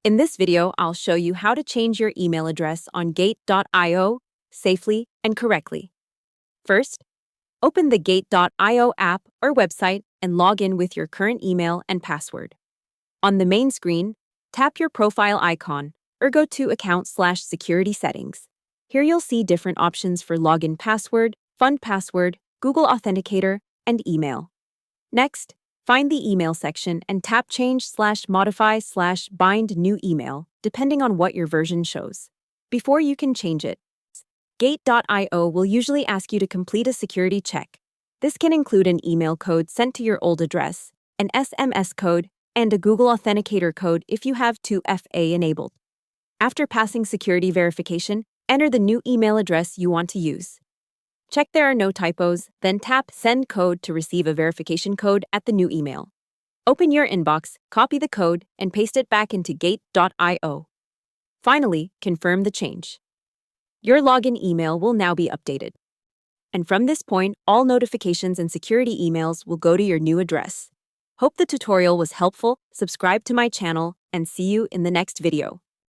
In this video, I'll show you how to change your email address on Gate.io safely and correctly. First, open the Gate.io app or website and log in with your current email and password. On the main screen, tap your profile icon or go to Account/Security Settings. Here you'll see different options for login password, fund password, Google Authenticator, and email. Next, find the email section and tap Change/Modify/Bind New Email, depending on what your version shows. Before you can change it, Gate.io will usually ask you to complete a security check. This can include an email code sent to your old address, an SMS code, and a Google Authenticator code if you have 2FA enabled. After passing security verification, enter the new email address you want to use. Check there are no typos, then tap Send Code to receive a verification code at the new email. Open your inbox, copy the code, and paste it back into Gate.io. Finally, confirm the change. Your login email will now be updated. And from this point, all notifications and security emails will go to your new address. Hope the tutorial was helpful, subscribe to my channel, and see you in the next video.